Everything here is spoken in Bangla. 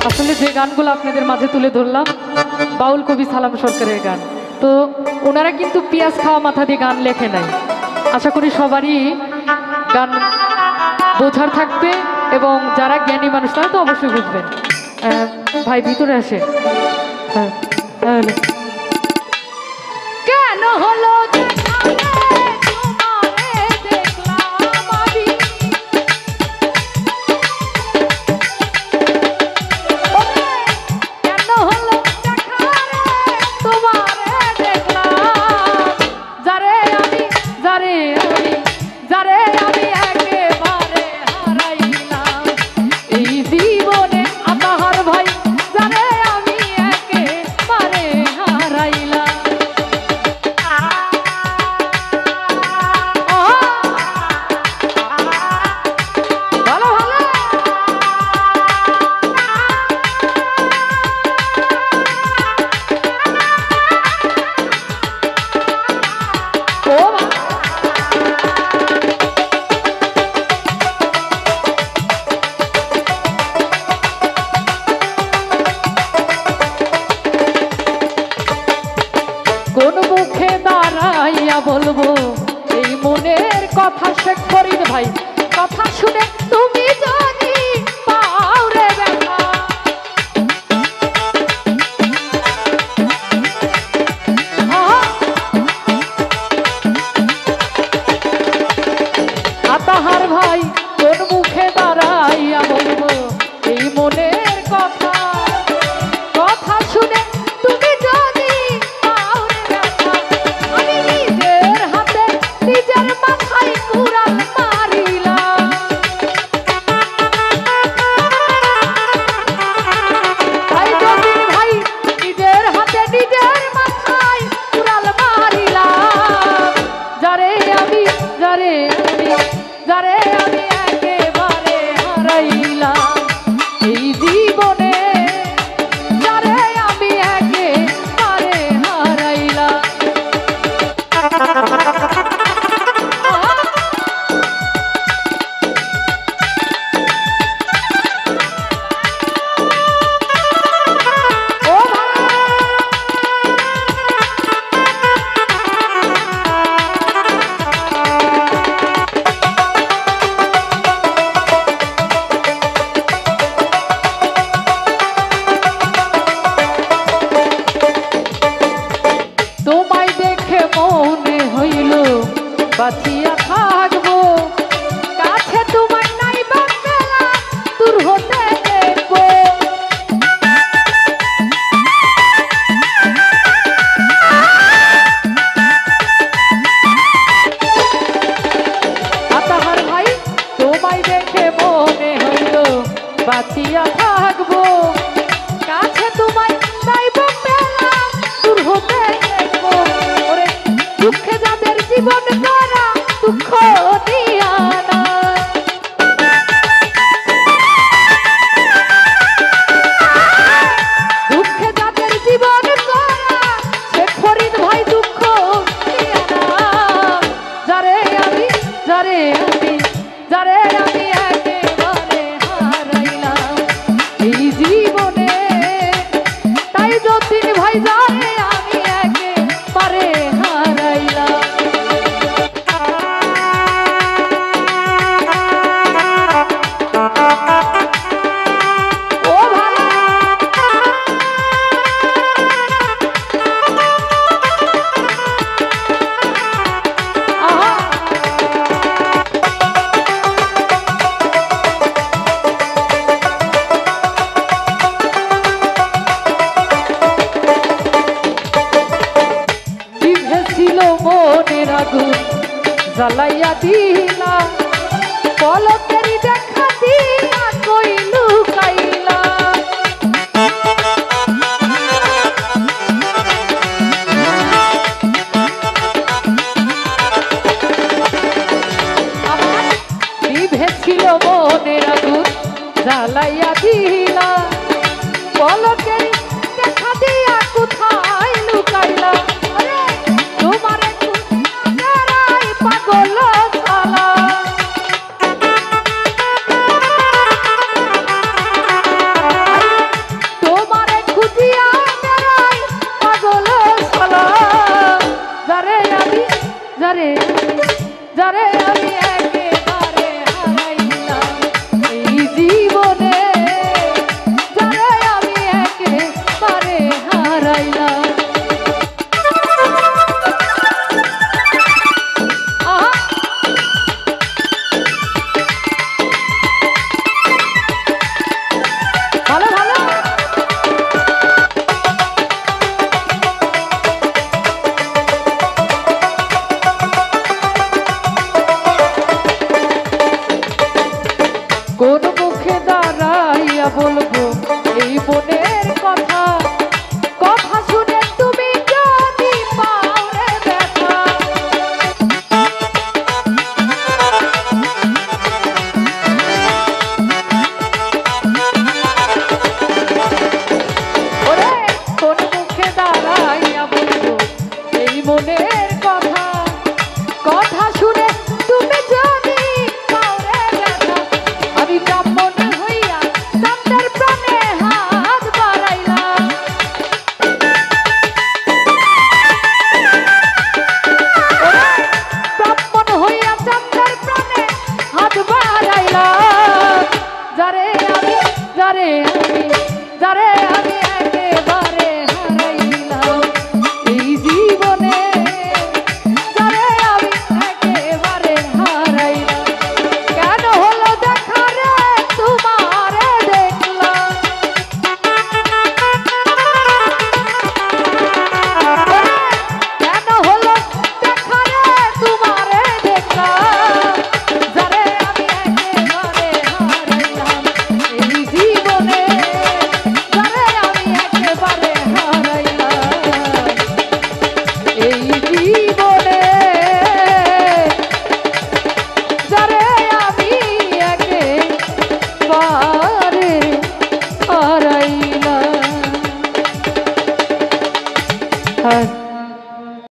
আসলে যে গানগুলো আপনাদের মাঝে তুলে ধরলাম বাউল কবি সালাম সরকারের গান, তো ওনারা কিন্তু পেঁয়াজ খাওয়া মাথা দিয়ে গান লেখে নাই। আশা করি সবারই গান বোঝার থাকবে এবং যারা জ্ঞানী মানুষ তারা তো অবশ্যই বুঝবেন। ভাই ভিতরে আসে। হ্যাঁ কেন হলো কোন মুখে দাঁড়াইয়া বলবো এই মনের কথা? শেখ ফরিদ ভাই কথা শুনে তুমি জানি পাও রে ব্যথা। আতাহার ভাই কোন মুখে দাঁড়াইয়া বলবো এই মনের কথা? কথা শুনে তুমি জানি নিজের মাথায় কুড়াল মারিলাম। ভাই যতীন ভাই নিজের হাতে নিজের মাথায় কুড়াল মারিলাম। যারে আমি একেবারে হারাইলাম এই জীবনে, যারে আমি একেবারে হারাইলাম। তোমায় দেখে মনে হইল বাঁচিয়া থাকবো, কাছে তোমায় নাই বাঁচলা দূর হতে দেখবো। আতাহার ভাই তোমায় দেখে মনে হইল বাঁচিয়া থাকবো, কাছে তোমায় নাই বাঁচলা দূর হতে দেখবো। ওরে দুঃখে যাদের জীবন করা দুঃখ দিয়া না, দুঃখে যাদের জীবন করা শেখ ফরিদ ভাই দুঃখ দিয়া না। যারে আমি একেবারে হারাইলাম এই জীবনে, তাই যতীন ভাই যারে আমি একেবারে হারাইলাম। মনের আগুন জ্বালাইয়া দিলা, পলকেরই দেখা দিয়া কই লুকাইলা। আমার নিভেছিল মনের আগুন জ্বালাইয়া দিলা, পলকেরই দেখা দিয়া কোথায় লুকাইলা। তোমার পাগল ছালা বলবো এই মনের কথা, কথা শুনে তুমি যদি পাও রে ব্যথা। ওরে কোন মুখে দাঁড়াইয়া বলবো এই মনের কথা, কথা শুনে তুমি যদি পাও রে ব্যথা। আমি ব্রাহ্মণ হইয়া চান্দার প্রাণে হাত বাড়াইলাম, ব্রাহ্মণ হইয়া চান্দার প্রাণে হাত বাড়াইলাম। যারে আমি যারে আমি যারে আমি